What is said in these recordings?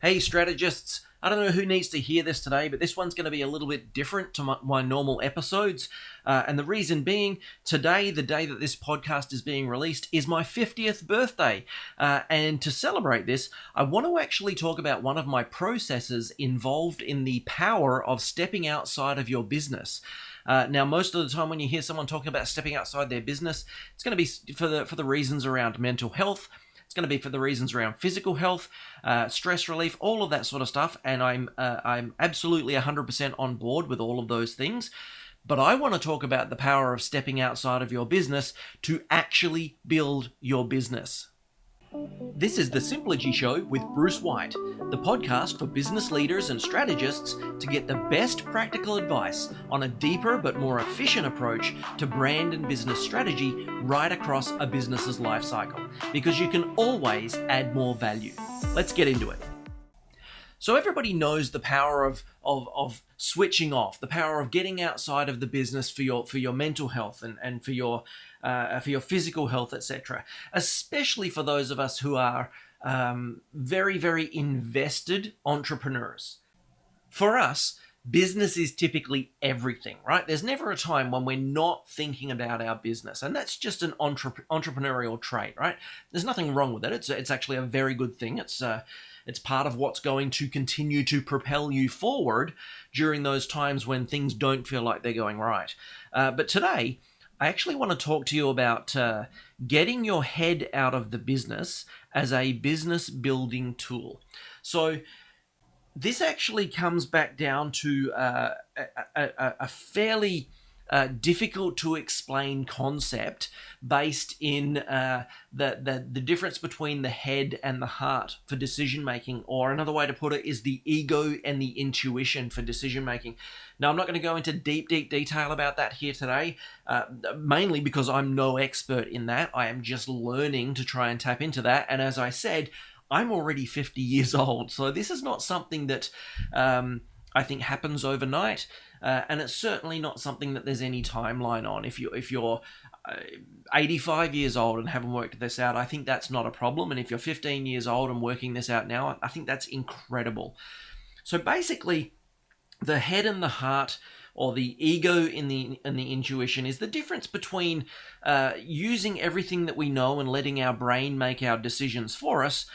Hey strategists, I don't know who needs to hear this today, but this one's going to be a little bit different to my normal episodes. And the reason being, today, the day that this podcast is being released, is my 50th birthday. And to celebrate this, I want to actually talk about one of my processes involved in the power of stepping outside of your business. Now, most of the time when you hear someone talking about stepping outside their business, it's going to be for the reasons around mental health. It's going to be for the reasons around physical health, stress relief, all of that sort of stuff. And I'm absolutely 100% on board with all of those things. But I want to talk about the power of stepping outside of your business to actually build your business. This is the Simplogy Show with Bruce White, the podcast for business leaders and strategists to get the best practical advice on a deeper but more efficient approach to brand and business strategy right across a business's life cycle, because you can always add more value. Let's get into it. So everybody knows the power of switching off, the power of getting outside of the business for your mental health and for your physical health, etc. Especially for those of us who are very, very invested entrepreneurs. For us, business is typically everything, right? There's never a time when we're not thinking about our business, and that's just an entrepreneurial trait, right? There's nothing wrong with it. It's actually a very good thing. It's part of what's going to continue to propel you forward during those times when things don't feel like they're going right. But today, I actually want to talk to you about getting your head out of the business as a business building tool. So this actually comes back down to a fairly difficult to explain concept based in the difference between the head and the heart for decision making, or another way to put it is the ego and the intuition for decision making. Now, I'm not going to go into deep detail about that here today, mainly because I'm no expert in that. I am just learning to try and tap into that, and as I said, I'm already 50 years old, so this is not something that I think happens overnight. And it's certainly not something that there's any timeline on. If you're 85 years old and haven't worked this out, I think that's not a problem. And if you're 15 years old and working this out now, I think that's incredible. So basically, the head and the heart, or the ego and the intuition, is the difference between using everything that we know and letting our brain make our decisions for us,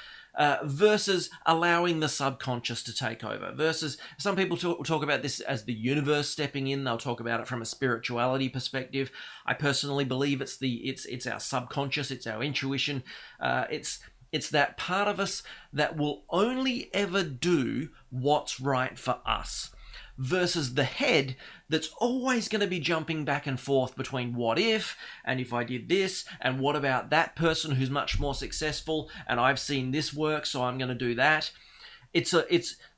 versus allowing the subconscious to take over. Versus, some people talk about this as the universe stepping in. They'll talk about it from a spirituality perspective. I personally believe it's our subconscious, it's our intuition, it's that part of us that will only ever do what's right for us, versus the head that's always going to be jumping back and forth between what if, and if I did this, and what about that person who's much more successful, and I've seen this work, so I'm going to do that.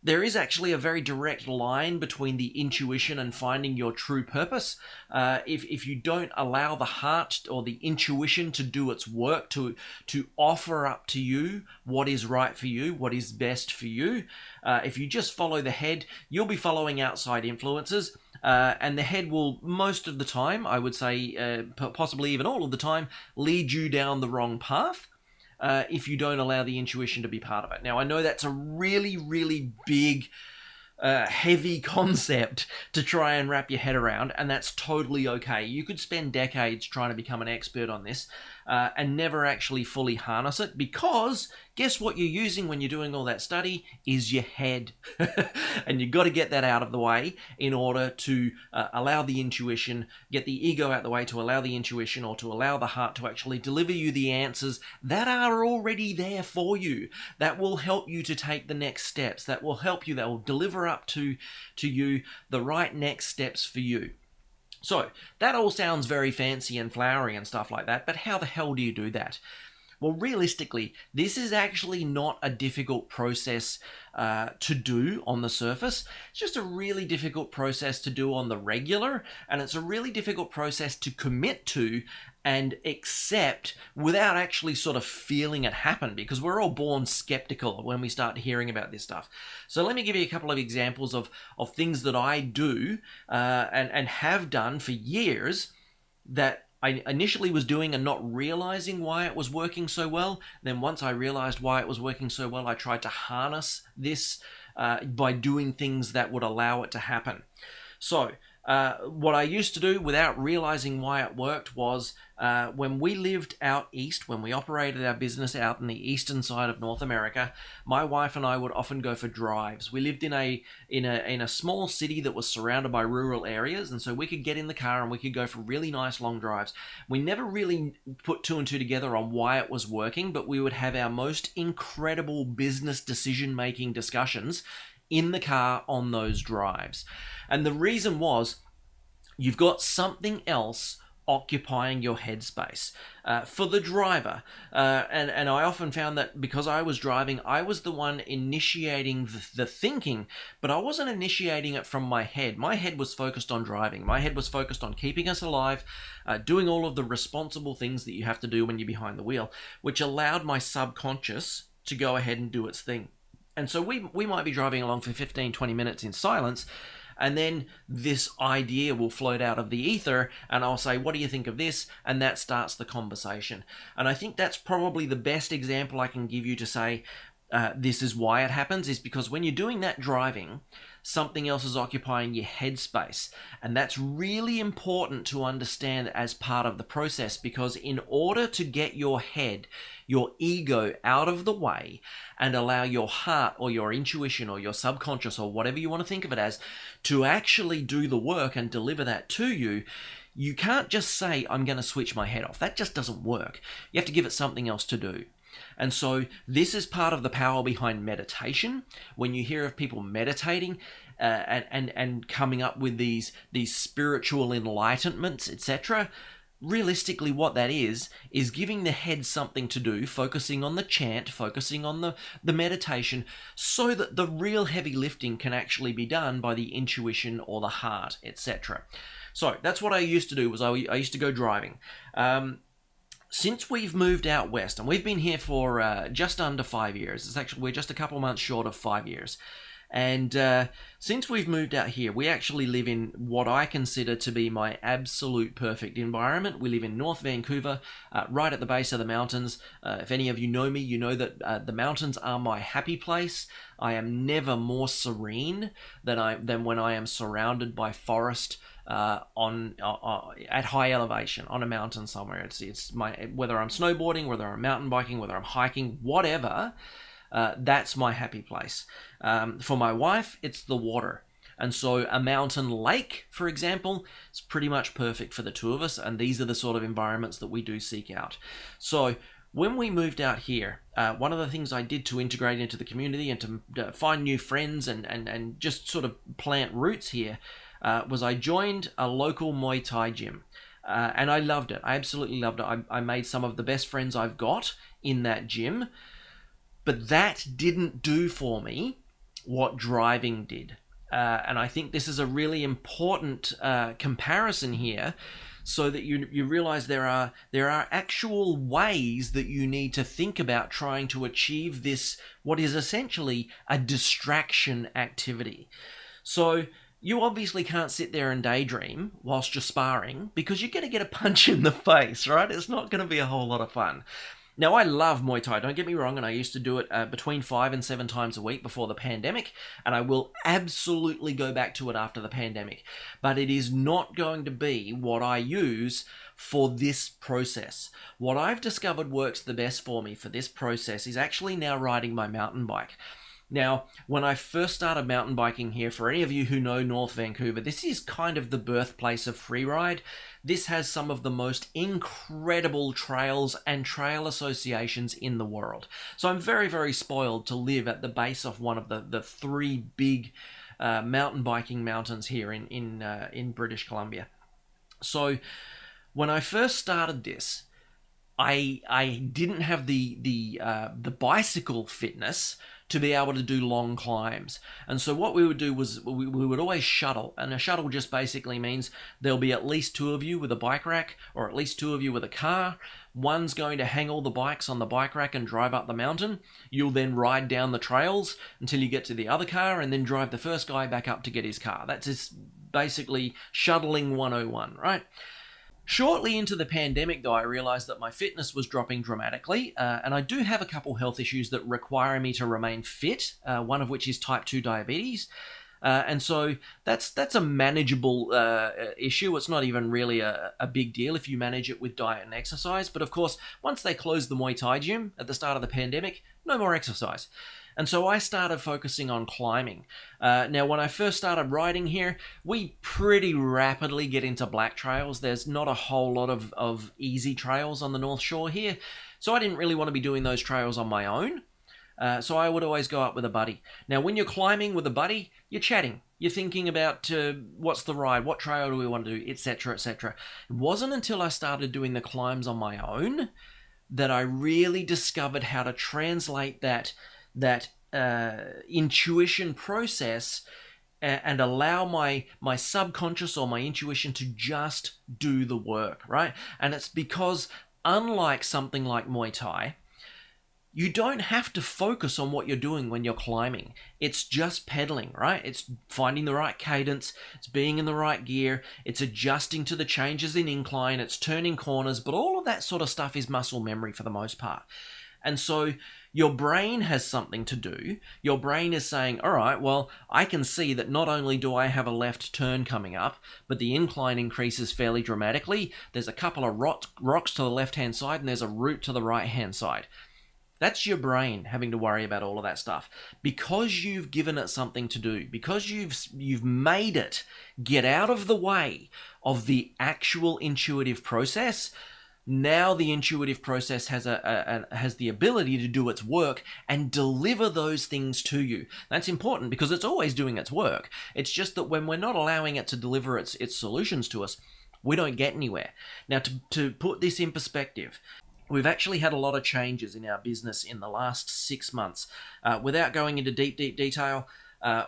There is actually a very direct line between the intuition and finding your true purpose. If you don't allow the heart or the intuition to do its work, to offer up to you what is right for you, what is best for you, if you just follow the head, you'll be following outside influences. And the head will, most of the time, I would say, possibly even all of the time, lead you down the wrong path. If you don't allow the intuition to be part of it. Now, I know that's a really, really big, heavy concept to try and wrap your head around, and that's totally okay. You could spend decades trying to become an expert on this and never actually fully harness it, because guess what you're using when you're doing all that study is your head. And you've got to get that out of the way in order to allow the intuition, get the ego out the way to allow the intuition, or to allow the heart to actually deliver you the answers that are already there for you, that will help you to take the next steps, that will help you, that will deliver up to you the right next steps for you. So that all sounds very fancy and flowery and stuff like that, but how the hell do you do that? Well, realistically, this is actually not a difficult process to do on the surface. It's just a really difficult process to do on the regular, and it's a really difficult process to commit to and accept without actually sort of feeling it happen, because we're all born skeptical when we start hearing about this stuff. So let me give you a couple of examples of things that I do and have done for years that I initially was doing and not realizing why it was working so well. Then once I realized why it was working so well, I tried to harness this by doing things that would allow it to happen. So what I used to do without realizing why it worked was when we lived out east, when we operated our business out in the eastern side of North America, my wife and I would often go for drives. We lived in a small city that was surrounded by rural areas, and so we could get in the car and we could go for really nice long drives. We never really put two and two together on why it was working, but we would have our most incredible business decision-making discussions in the car on those drives. And the reason was, you've got something else occupying your headspace. For the driver, and I often found that because I was driving, I was the one initiating the thinking, but I wasn't initiating it from my head. My head was focused on driving. My head was focused on keeping us alive, doing all of the responsible things that you have to do when you're behind the wheel, which allowed my subconscious to go ahead and do its thing. And so we might be driving along for 15, 20 minutes in silence, and then this idea will float out of the ether, and I'll say, what do you think of this? And that starts the conversation. And I think that's probably the best example I can give you to say this is why it happens, is because when you're doing that driving, something else is occupying your headspace. And that's really important to understand as part of the process, because in order to get your head, your ego out of the way and allow your heart or your intuition or your subconscious or whatever you want to think of it as to actually do the work and deliver that to you, you can't just say, I'm going to switch my head off. That just doesn't work. You have to give it something else to do. And so this is part of the power behind meditation. When you hear of people meditating and coming up with these spiritual enlightenments, etc., realistically what that is giving the head something to do, focusing on the chant, focusing on the meditation, so that the real heavy lifting can actually be done by the intuition or the heart, etc. So that's what I used to do, was I used to go driving. Since we've moved out west, and we've been here for just under 5 years, we're just a couple months short of 5 years. And since we've moved out here, we actually live in what I consider to be my absolute perfect environment. We live in North Vancouver, right at the base of the mountains. If any of you know me, you know that the mountains are my happy place. I am never more serene than when I am surrounded by forest at high elevation on a mountain somewhere. It's my, whether I'm snowboarding, whether I'm mountain biking, whether I'm hiking, whatever. That's my happy place. For my wife, it's the water. And so a mountain lake, for example, is pretty much perfect for the two of us. And these are the sort of environments that we do seek out. So when we moved out here, one of the things I did to integrate into the community and to find new friends and just sort of plant roots here was I joined a local Muay Thai gym. And I loved it. I absolutely loved it. I made some of the best friends I've got in that gym. But that didn't do for me what driving did. And I think this is a really important comparison here, so that you realize there are actual ways that you need to think about trying to achieve this, what is essentially a distraction activity. So you obviously can't sit there and daydream whilst you're sparring, because you're going to get a punch in the face, right? It's not going to be a whole lot of fun. Now, I love Muay Thai, don't get me wrong, and I used to do it between 5 and 7 times a week before the pandemic, and I will absolutely go back to it after the pandemic. But it is not going to be what I use for this process. What I've discovered works the best for me for this process is actually now riding my mountain bike. Now, when I first started mountain biking here, for any of you who know North Vancouver, this is kind of the birthplace of freeride. This has some of the most incredible trails and trail associations in the world. So I'm very, very spoiled to live at the base of one of the 3 big mountain biking mountains here in British Columbia. So when I first started this, I didn't have the bicycle fitness to be able to do long climbs. And so what we would do was we would always shuttle. And a shuttle just basically means there'll be at least 2 of you with a bike rack, or at least 2 of you with a car. One's going to hang all the bikes on the bike rack and drive up the mountain. You'll then ride down the trails until you get to the other car, and then drive the first guy back up to get his car. That's just basically shuttling 101, right? Shortly into the pandemic, though, I realized that my fitness was dropping dramatically, and I do have a couple health issues that require me to remain fit, one of which is type 2 diabetes. And so that's a manageable issue. It's not even really a big deal if you manage it with diet and exercise. But of course, once they closed the Muay Thai gym at the start of the pandemic, no more exercise. And so I started focusing on climbing. Now, when I first started riding here, we pretty rapidly get into black trails. There's not a whole lot of easy trails on the North Shore here. So I didn't really want to be doing those trails on my own. So I would always go up with a buddy. Now, when you're climbing with a buddy, you're chatting. You're thinking about what's the ride, what trail do we want to do, etc., etc. It wasn't until I started doing the climbs on my own that I really discovered how to translate that intuition process and allow my subconscious or my intuition to just do the work, right? And it's because, unlike something like Muay Thai, you don't have to focus on what you're doing when you're climbing. It's just pedaling, right? It's finding the right cadence, it's being in the right gear, it's adjusting to the changes in incline, it's turning corners, but all of that sort of stuff is muscle memory for the most part. And so your brain has something to do. Your brain is saying, all right, well, I can see that not only do I have a left turn coming up, but the incline increases fairly dramatically. There's a couple of rocks to the left-hand side, and there's a root to the right-hand side. That's your brain having to worry about all of that stuff. Because you've given it something to do, because you've made it get out of the way of the actual intuitive process, now the intuitive process has the ability to do its work and deliver those things to you. That's important because it's always doing its work. It's just that when we're not allowing it to deliver its solutions to us, we don't get anywhere. Now, to put this in perspective, we've actually had a lot of changes in our business in the last 6 months. Without going into deep detail,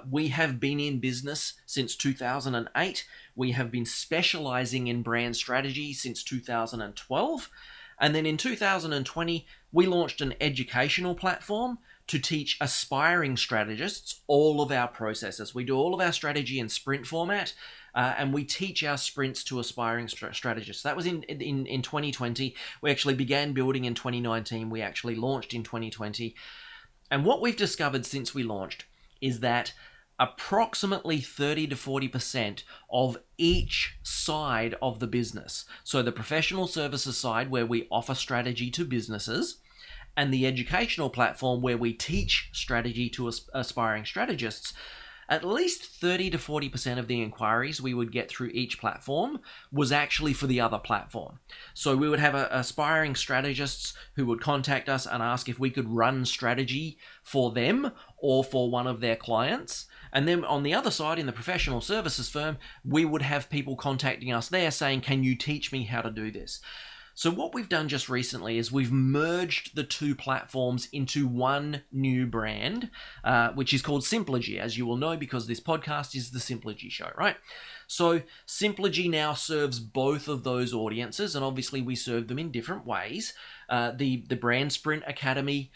we have been in business since 2008. We have been specializing in brand strategy since 2012. And then in 2020, we launched an educational platform to teach aspiring strategists all of our processes. We do all of our strategy in sprint format. And we teach our sprints to aspiring strategists. That was in 2020. We actually began building in 2019. We actually launched in 2020. And what we've discovered since we launched is that approximately 30 to 40% of each side of the business, so the professional services side where we offer strategy to businesses, and the educational platform where we teach strategy to aspiring strategists, at least 30 to 40% of the inquiries we would get through each platform was actually for the other platform. So we would have aspiring strategists who would contact us and ask if we could run strategy for them or for one of their clients. And then on the other side, in the professional services firm, we would have people contacting us there saying, can you teach me how to do this? So what we've done just recently is we've merged the two platforms into one new brand, which is called Simplogy, as you will know because this podcast is the Simplogy Show, right? So Simplogy now serves both of those audiences, and obviously we serve them in different ways. The Brand Sprint Academy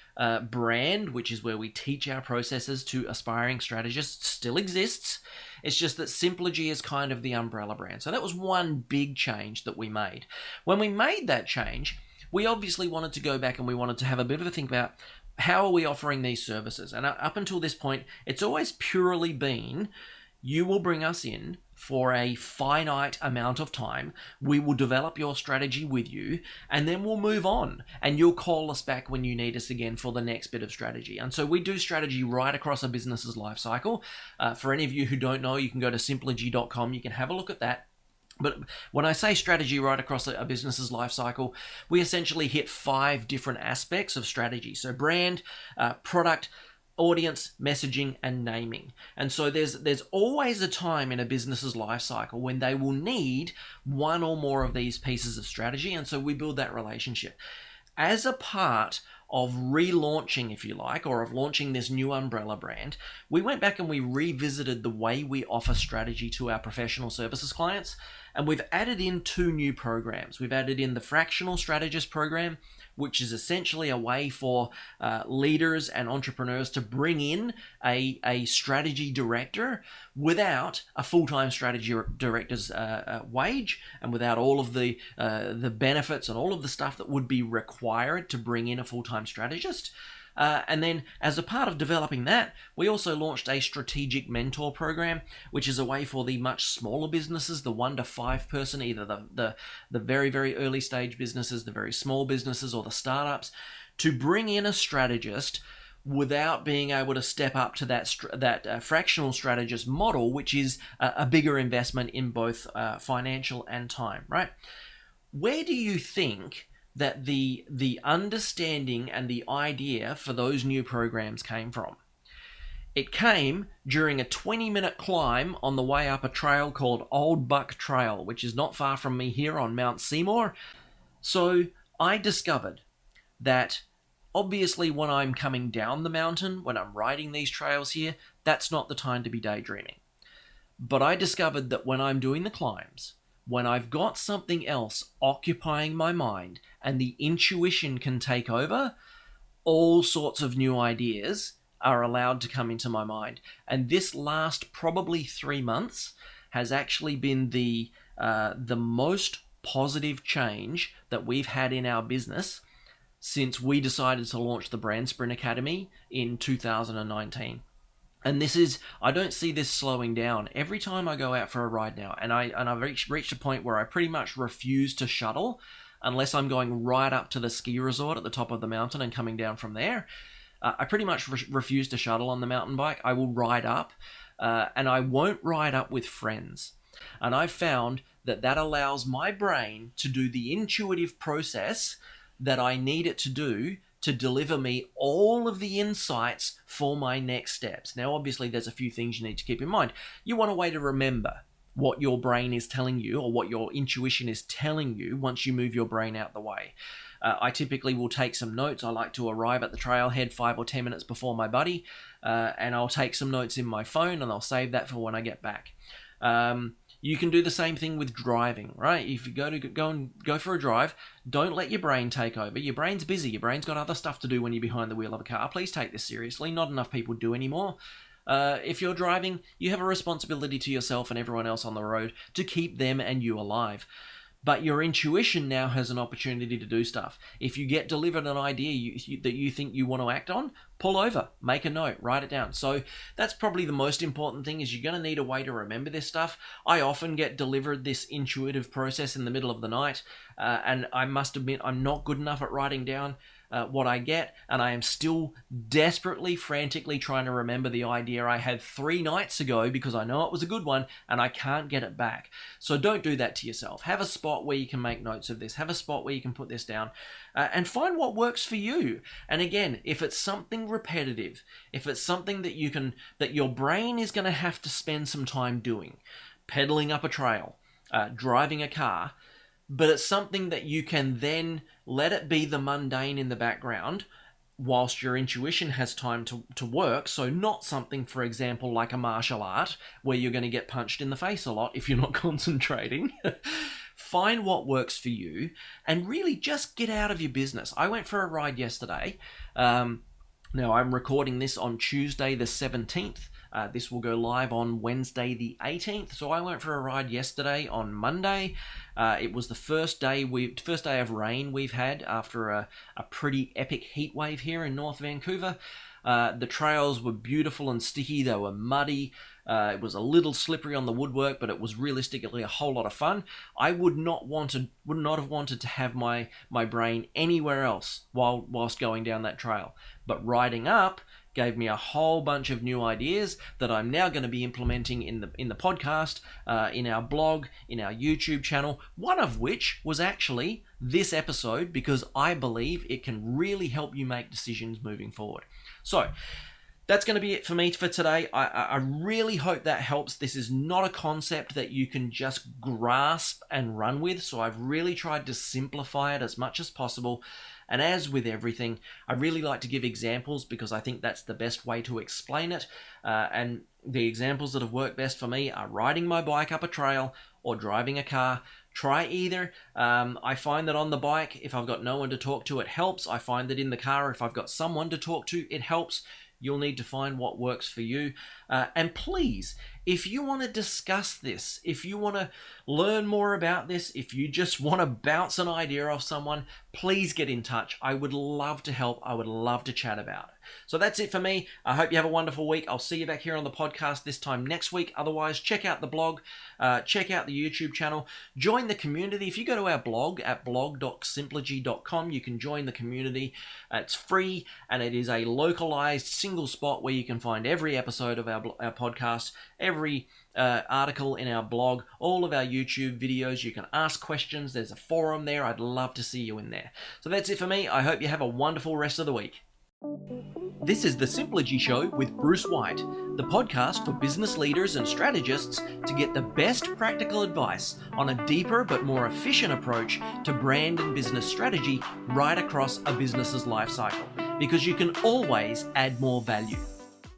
brand, which is where we teach our processes to aspiring strategists, still exists. It's just that Simplogy is kind of the umbrella brand. So that was one big change that we made. When we made that change, we obviously wanted to go back and we wanted to have a bit of a think about how are we offering these services. And up until this point, it's always purely been, you will bring us in for a finite amount of time, we will develop your strategy with you, and then we'll move on, and you'll call us back when you need us again for the next bit of strategy. And so we do strategy right across a business's life cycle. For any of you who don't know, you can go to simplogy.com, you can have a look at that. But when I say strategy right across a business's life cycle, we essentially hit 5 different aspects of strategy. So brand, product, audience, messaging, and naming. And so there's always a time in a business's life cycle when they will need one or more of these pieces of strategy, and so we build that relationship. As a part of relaunching, if you like, or of launching this new umbrella brand, we went back and we revisited the way we offer strategy to our professional services clients, and we've added in 2 new programs. We've added in the Fractional Strategist program, which is essentially a way for leaders and entrepreneurs to bring in a strategy director without a full-time strategy director's wage, and without all of the benefits and all of the stuff that would be required to bring in a full-time strategist. And then, as a part of developing that, we also launched a strategic mentor program, which is a way for the much smaller businesses, the 1 to 5 person, either the very, very early stage businesses, the very small businesses, or the startups, to bring in a strategist without being able to step up to that fractional strategist model, which is a bigger investment in both financial and time, right? Where do you think that the understanding and the idea for those new programs came from? It came during a 20-minute climb on the way up a trail called Old Buck Trail, which is not far from me here on Mount Seymour. So I discovered that obviously when I'm coming down the mountain, when I'm riding these trails here, that's not the time to be daydreaming. But I discovered that when I'm doing the climbs, when I've got something else occupying my mind and the intuition can take over, all sorts of new ideas are allowed to come into my mind. And this last probably 3 months has actually been the most positive change that we've had in our business since we decided to launch the Brand Sprint Academy in 2019. And I don't see this slowing down. Every time I go out for a ride now, and I've reached a point where I pretty much refuse to shuttle unless I'm going right up to the ski resort at the top of the mountain and coming down from there. I pretty much refuse to shuttle on the mountain bike. I will ride up, and I won't ride up with friends. And I've found that allows my brain to do the intuitive process that I need it to do to deliver me all of the insights for my next steps. Now, obviously, there's a few things you need to keep in mind. You want a way to remember what your brain is telling you, or what your intuition is telling you once you move your brain out the way. I typically will take some notes. I like to arrive at the trailhead 5 or 10 minutes before my buddy, and I'll take some notes in my phone, and I'll save that for when I get back. You can do the same thing with driving, right? If you go for a drive, don't let your brain take over. Your brain's busy. Your brain's got other stuff to do when you're behind the wheel of a car. Please take this seriously. Not enough people do anymore. If you're driving, you have a responsibility to yourself and everyone else on the road to keep them and you alive. But your intuition now has an opportunity to do stuff. If you get delivered an idea that you think you want to act on, pull over, make a note, write it down. So that's probably the most important thing, is you're going to need a way to remember this stuff. I often get delivered this intuitive process in the middle of the night, and I must admit I'm not good enough at writing down what I get, and I am still desperately, frantically trying to remember the idea I had 3 nights ago because I know it was a good one and I can't get it back. So don't do that to yourself. Have a spot where you can make notes of this. Have a spot where you can put this down, and find what works for you. And again, if it's something repetitive, if it's something that your brain is going to have to spend some time doing, pedaling up a trail, driving a car, but it's something that you can then let it be the mundane in the background whilst your intuition has time to work. So not something, for example, like a martial art where you're going to get punched in the face a lot if you're not concentrating. Find what works for you and really just get out of your business. I went for a ride yesterday. Now I'm recording this on Tuesday the 17th. This will go live on Wednesday the 18th. So I went for a ride yesterday on Monday. It was the first day of rain we've had after a pretty epic heat wave here in North Vancouver. The trails were beautiful and sticky. They were muddy. It was a little slippery on the woodwork, but it was realistically a whole lot of fun. I would not have wanted to have my brain anywhere else whilst going down that trail. But riding up gave me a whole bunch of new ideas that I'm now going to be implementing in the podcast, in our blog, in our YouTube channel, one of which was actually this episode, because I believe it can really help you make decisions moving forward. So that's going to be it for me for today. I really hope that helps. This is not a concept that you can just grasp and run with, so I've really tried to simplify it as much as possible. And as with everything, I really like to give examples because I think that's the best way to explain it. And the examples that have worked best for me are riding my bike up a trail or driving a car, Try either. I find that on the bike, if I've got no one to talk to, it helps. I find that in the car, if I've got someone to talk to, it helps. You'll need to find what works for you. And please, if you want to discuss this, if you want to learn more about this, if you just want to bounce an idea off someone, please get in touch. I would love to help. I would love to chat about it. So that's it for me. I hope you have a wonderful week. I'll see you back here on the podcast this time next week. Otherwise, check out the blog, check out the YouTube channel, join the community. If you go to our blog at blog.simplogy.com, you can join the community. It's free, and it is a localized single spot where you can find every episode of our podcast, every article in our blog, all of our YouTube videos. You can ask questions. There's a forum there. I'd love to see you in there. So that's it for me. I hope you have a wonderful rest of the week. This is the Simplogy Show with Bruce White, the podcast for business leaders and strategists to get the best practical advice on a deeper but more efficient approach to brand and business strategy right across a business's life cycle, because you can always add more value.